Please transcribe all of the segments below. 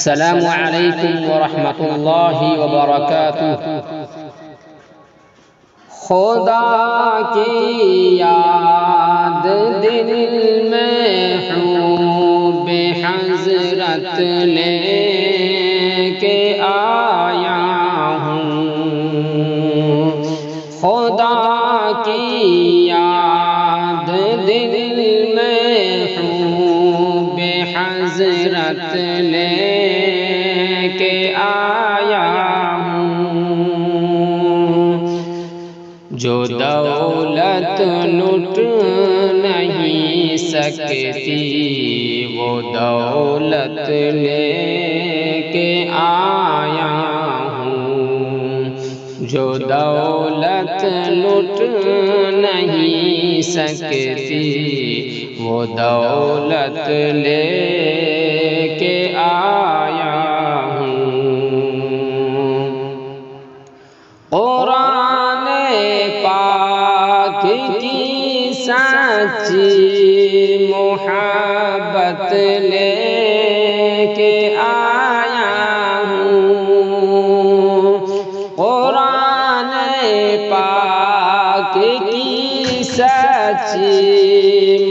السلام علیکم ورحمۃ اللہ وبرکاتہ۔ خدا کی یاد دل میں حب حضرت لے کے آیا ہوں، خدا کی یاد دل میں حب حضرت لے کے آیا ہوں، جو دولت لٹ نہیں سکتی وہ دولت لے کے آیا ہوں، جو دولت لٹ نہیں سکتی وہ دولت لے کے آیا ہوں۔ قرآن پاک کی سچی محبت لے کے آیا ہوں، قرآن پاک کی سچی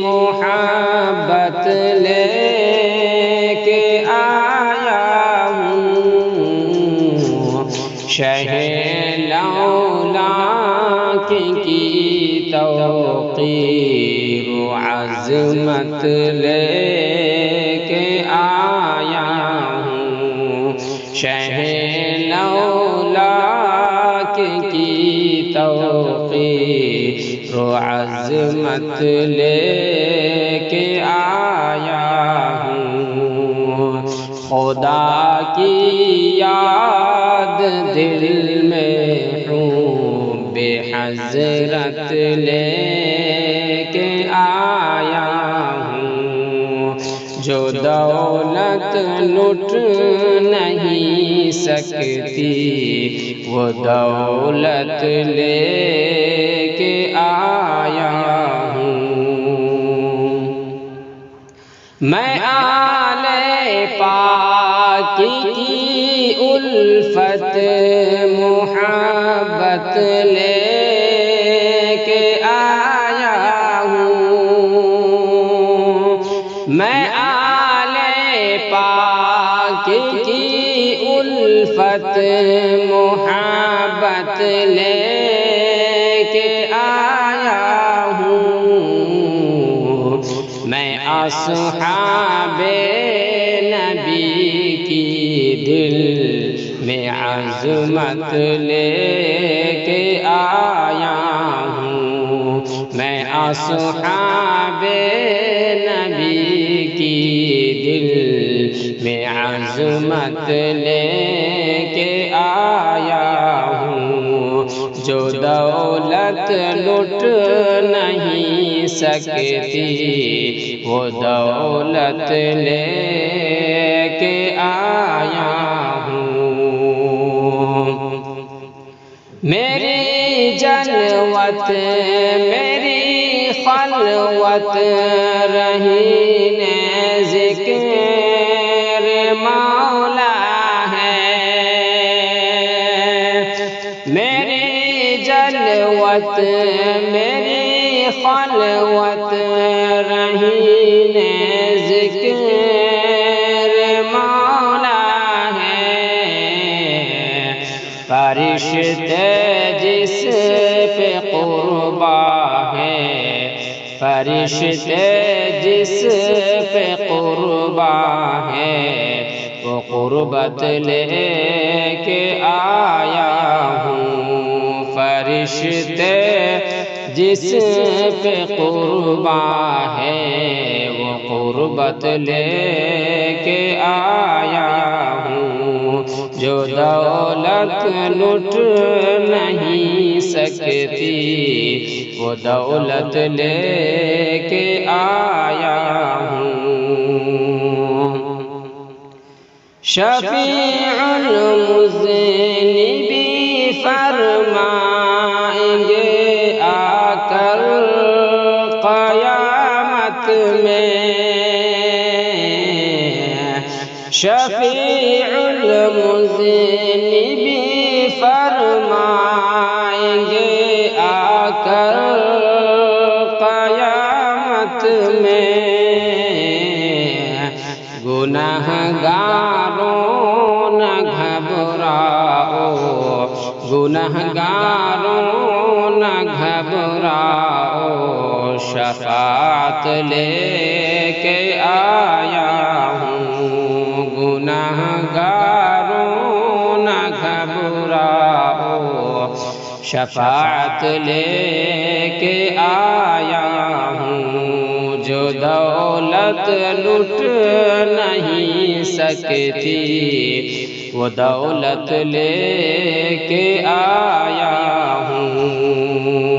محبت لے کے آیا ہوں، شہ کی توقیر و عظمت لے کے آیا ہوں، شہ لولاک کی توقیر و عظمت لے کے آیا ہوں، خدا کی یاد دل میں حضرت لے کے آیا ہوں، جو دولت لٹ نہیں سکتی وہ دولت لے کے آیا ہوں۔ میں آل پاک کی الفت محبت لے کے آیا ہوں، میں آل پاک کی الفت محبت لے کے آیا ہوں، میں اصحاب نبی کی دل میں عظمت لے کے آیا ہوں، میں اصحاب نبی کی دل میں عظمت لے کے آیا ہوں، جو دولت لٹ نہیں سکتی وہ دولت لے کے آیا ہوں۔ میری جلوت میری خلوت رہین ذکر مولا ہے، میری جلوت میری خلوت رہین ذکر مولا ہے، فرشتے جس پہ قربا ہے، فرشتے جس پہ قربا ہے وہ قربت لے کے آیا ہوں، فرشتے جس پہ قربا ہے وہ قربت لے کے آیا ہوں، جو دولت لٹ نہیں سکتی وہ دولت لے کے آیا ہوں۔ شفیع المذنبین فرمائیں گے آ کر قیامت میں، شفیع المذنبین فرمائیں گے آ کر قیامت میں، گنہگاروں نہ گھبراؤ، گنہگاروں نہ گھبراؤ، شفاعت لے کے آیا ہوں، گنہگاروں نہ گھبراؤ، شفاعت لے کے آیا ہوں، جو دولت لٹ نہیں سکتی وہ دولت لے کے آیا ہوں۔